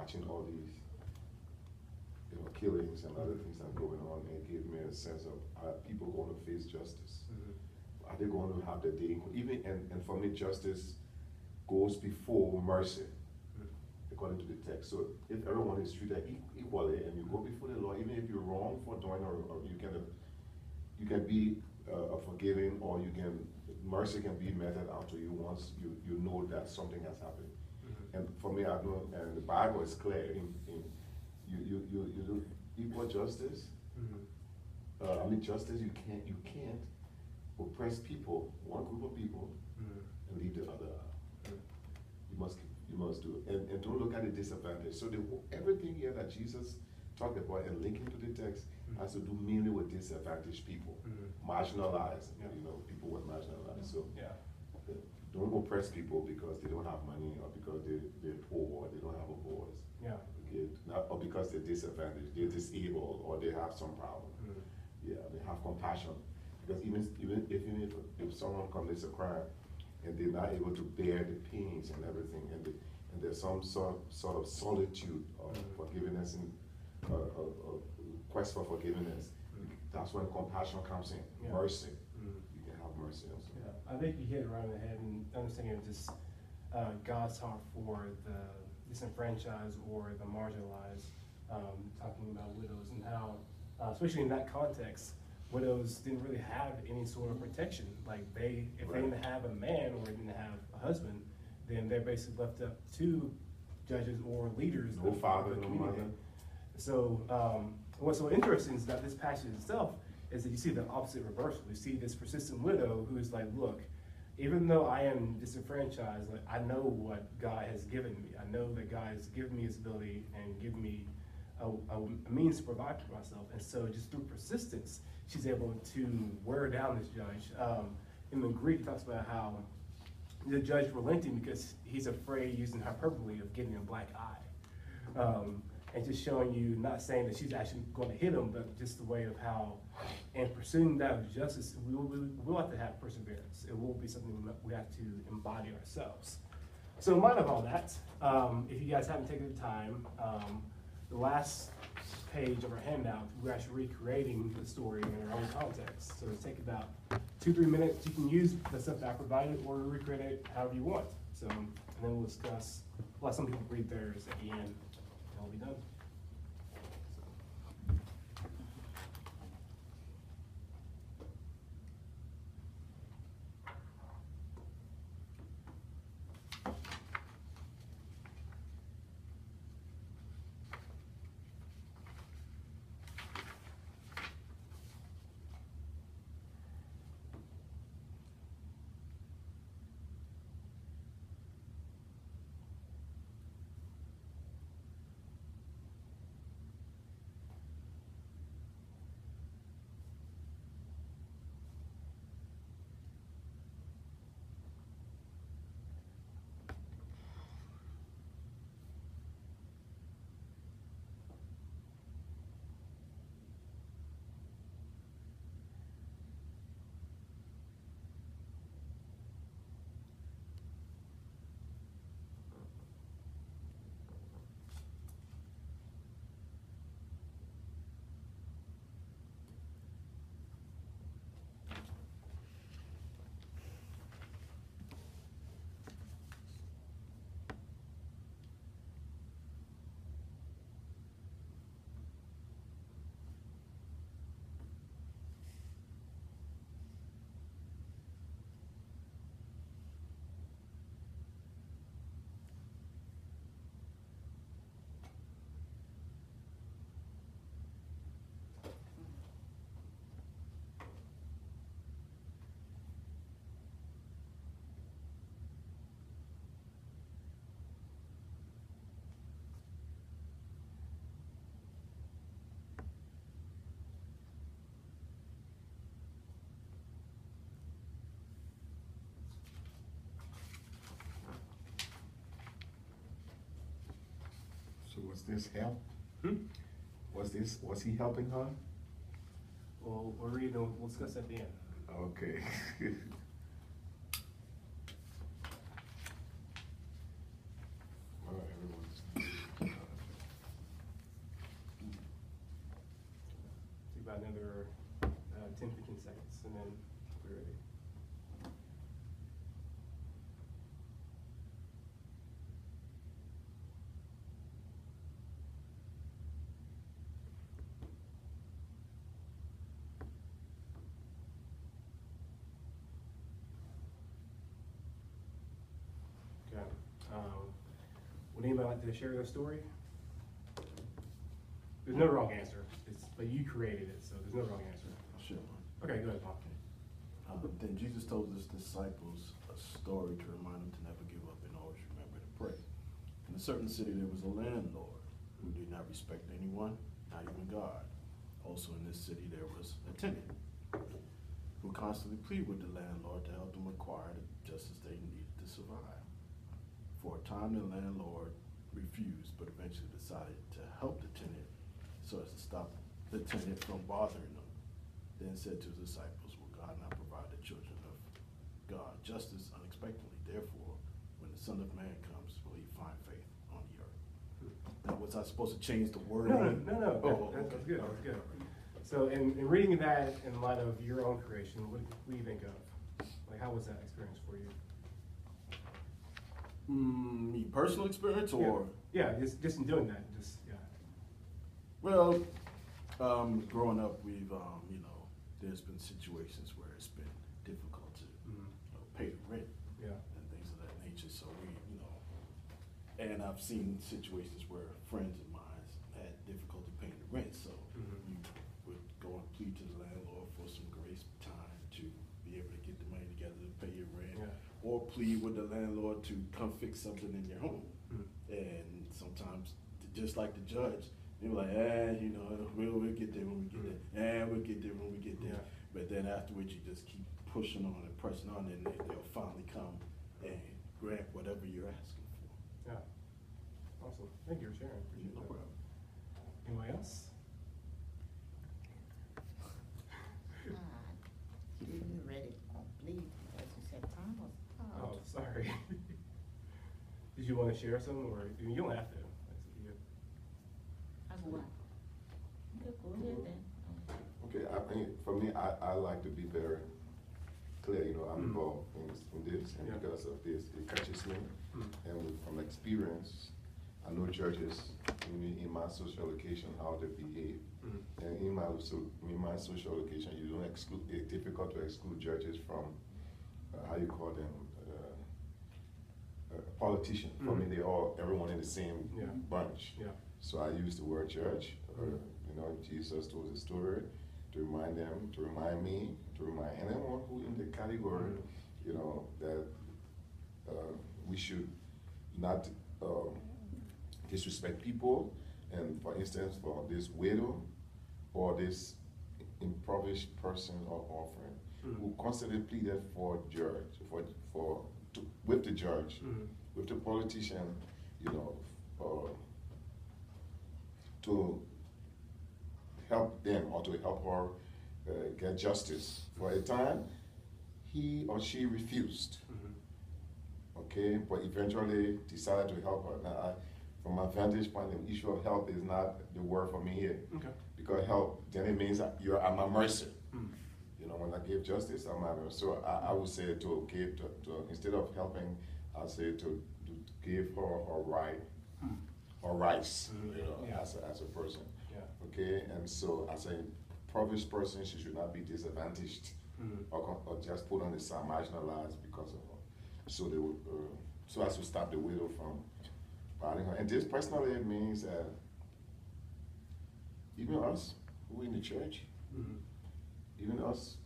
watching all these, killings and other things that are going on, and it gave me a sense of, are people going to face justice? Are they going to have the day, even, and for me, justice goes before mercy, according to the text. So if everyone is treated equally, and you go before the law, even if you're wrong for doing, or you can be forgiven, or mercy can be meted out to you once you know that something has happened. And for me, I know, and the Bible is clear in you do equal justice. Justice, you can't oppress people, one group of people, and leave the other out. You must do it. And don't look at the disadvantage. So everything here that Jesus talked about and linking to the text has to do mainly with disadvantaged people, marginalized, people with marginalized. So don't oppress people because they don't have money, or because they're poor, or they don't have a voice. Okay? Or because they're disadvantaged, they're disabled, or they have some problem. They have compassion. Because even if someone commits a crime and they're not able to bear the pains and everything, and there's some sort of solitude or forgiveness and quest for forgiveness, that's when compassion comes in, mercy. You can have mercy also. I think you hit it right on the head, and understanding just God's heart for the disenfranchised or the marginalized, talking about widows and how, especially in that context, widows didn't really have any sort of protection. Like if they didn't have a man or didn't have a husband, then they're basically left up to judges or leaders. No father, no mother. So what's so interesting is that this passage itself is that you see the opposite reversal. You see this persistent widow who is like, look, even though I am disenfranchised, like, I know what God has given me. I know that God has given me his ability and given me a means to provide for myself. And so just through persistence, she's able to wear down this judge. In the Greek, it talks about how the judge relenting because he's afraid, using hyperbole, of getting a black eye. And just showing you, not saying that she's actually going to hit him, but just the way of how, in pursuing that justice, we'll have to have perseverance. It will be something that we have to embody ourselves. So in light of all that, if you guys haven't taken the time, the last page of our handout, we're actually recreating the story in our own context. So it'll take about 2-3 minutes. You can use the stuff that I provided or recreate it however you want. So, and then we'll discuss, let some people read theirs at the end, and we'll be done. So was this help? Was he helping her? Well, we'll discuss at the end. Okay. All right, everyone's 10, 15 seconds, and then we're ready. Okay. Would anybody like to share their story? There's no wrong answer, but you created it, so there's no wrong answer. Sure. Okay, go ahead, Paul. Then Jesus told his disciples a story to remind them to never give up and always remember to pray. In a certain city, there was a landlord who did not respect anyone, not even God. Also in this city, there was a tenant who constantly pleaded with the landlord to help them acquire the justice they needed to survive. For a time, the landlord refused, but eventually decided to help the tenant so as to stop the tenant from bothering them. Then said to his disciples, will God not provide the children of God justice unexpectedly? Therefore, when the Son of Man comes, will he find faith on the earth? Now, was I supposed to change the wording? No. Oh, That's okay. good. That's good. So, in reading that in light of your own creation, what do you think of? Like, how was that experience for you? Me personal experience or? Yeah, just in doing that, Well, growing up, we've, there's been situations where it's been difficult to pay the rent and things of that nature. So and I've seen situations where friends of mine had difficulty paying the rent. So you would go and plead to the landlord for some grace time to be able to get the money together to pay your rent, or plead with the landlord to come fix something in your home. And sometimes, just like the judge, they were like, we'll get there when we get there. We'll get there when we get there. But then afterwards, you just keep pushing on and pressing on, and they'll finally come and grant whatever you're asking for. Yeah. Awesome. Thank you for sharing. Appreciate No that. problem. Anybody else? You ready to leave because you said time was Oh, out. sorry. Did you want to share some, or you don't have to? That's up to you. I go on. Okay, go ahead then. Okay, I think for me, I like to be very clear, I'm involved in this, and because of this, it catches me. And from experience, I know churches in my social location, how they behave. And in my social location, you don't exclude, it's difficult to exclude churches from, how you call them, politicians. For me, everyone in the same bunch. Yeah. So I use the word church. Jesus told the story to remind them, to remind me, to remind anyone who in the category, that we should not disrespect people. And for instance, for this widow or this impoverished person or orphan who constantly pleaded for judge, with the judge, with the politician, to help them or to help her get justice. For a time, he or she refused. Okay, but eventually decided to help her. Now, from my vantage point, the issue of help is not the word for me here. Okay. Because help, then it means that you're at my mercy. When I give justice, I'm at mercy. So I would say to give, to instead of helping, I say to give her her right, her rights, as a person. Okay, and so as a impoverished person, she should not be disadvantaged or just put on the side, marginalized because of her. So they would, so as to stop the widow from bothering her. And this personally means that even us who in the church, even us,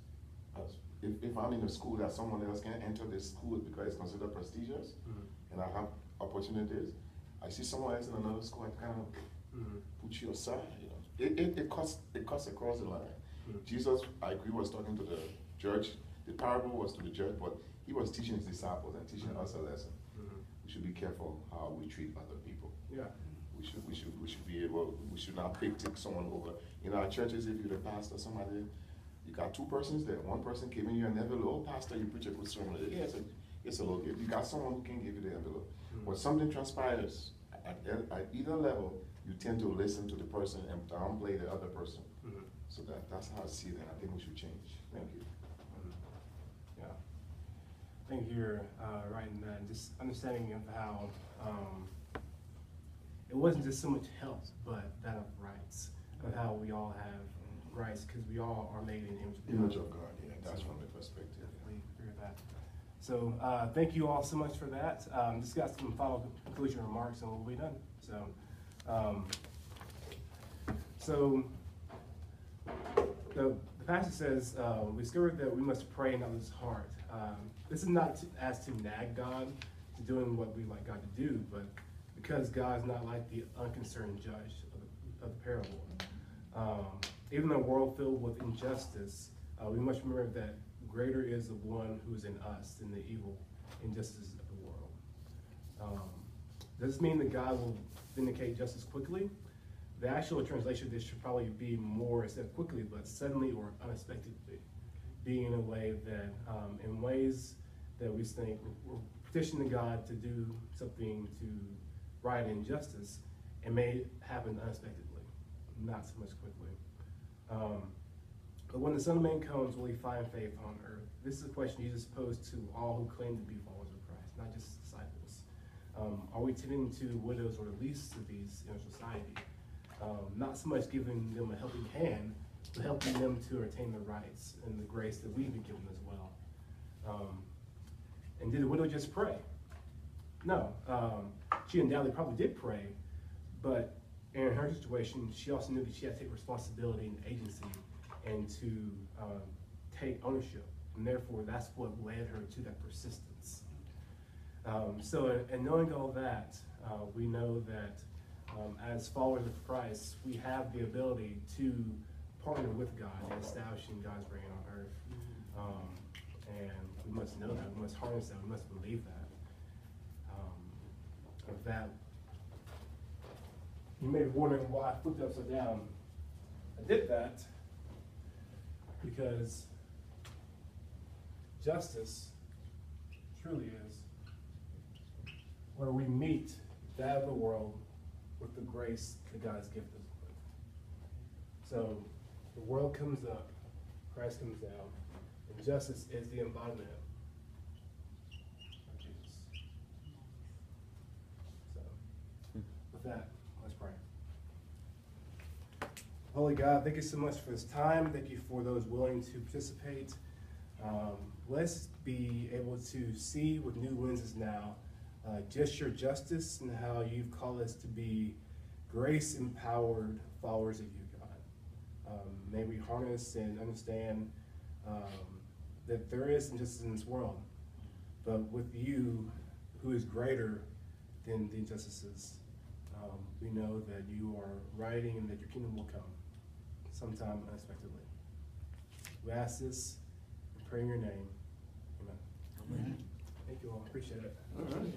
if I'm in a school that someone else can't enter this school because it's considered prestigious, and I have opportunities, I see someone else in another school, I kind of put you aside. It cuts across the line. Jesus, I agree, was talking to the church. The parable was to the church, but he was teaching his disciples and teaching us a lesson. We should be careful how we treat other people. Yeah. We should be able. We should not take someone over. In our churches, if you're the pastor, somebody, you got two persons there. One person giving you an envelope. Oh, pastor, you preach a good sermon. Yeah, it's a little gift. You got someone who can give you the envelope. But something transpires at either level, you tend to listen to the person and downplay the other person. So that's how I see that. I think we should change. Thank you. Yeah. I think you're right in that, and just understanding of how it wasn't just so much health, but that of rights, of how we all have rights, because we all are made in the image of God. Image of God, yeah, that's from the perspective. Definitely agree with that. So thank you all so much for that. Just got some final conclusion remarks and we'll be done. The passage says, we discovered that we must pray not lose heart. This is not as to nag God to doing what we like God to do, but because God is not like the unconcerned judge of the parable. Even in a world filled with injustice, we must remember that greater is the one who is in us than the evil injustices of the world. Does this mean that God will vindicate justice quickly? The actual translation of this should probably be more instead of quickly, but suddenly or unexpectedly, being in a way that, in ways that we think we're petitioning God to do something to right injustice, it may happen unexpectedly, not so much quickly. But when the Son of Man comes, will he find faith on earth? This is a question Jesus posed to all who claim to be followers of Christ, not just disciples. Are we tending to widows or the least of these in our society? Not so much giving them a helping hand, but helping them to attain the rights and the grace that we've been given as well. And did the widow just pray? No. She undoubtedly probably did pray, but in her situation, she also knew that she had to take responsibility and agency and to take ownership. And therefore, that's what led her to that persistence. So in knowing all that, we know that as followers of Christ, we have the ability to partner with God in establishing God's reign on earth. And we must know that, we must harness that, we must believe that. Of that, you may be wondering why I flipped it upside down. I did that because justice truly is where we meet that of the world with the grace that God has gifted us with. So the world comes up, Christ comes down, and justice is the embodiment of Jesus. So with that, let's pray. Holy God, thank you so much for this time. Thank you for those willing to participate. Let's be able to see with new lenses now just your justice and how you've called us to be grace-empowered followers of you, God. May we harness and understand that there is injustice in this world, but with you, who is greater than the injustices, we know that you are righting and that your kingdom will come sometime unexpectedly. We ask this and pray in your name. Amen. Amen. Thank you all. Appreciate it. All right.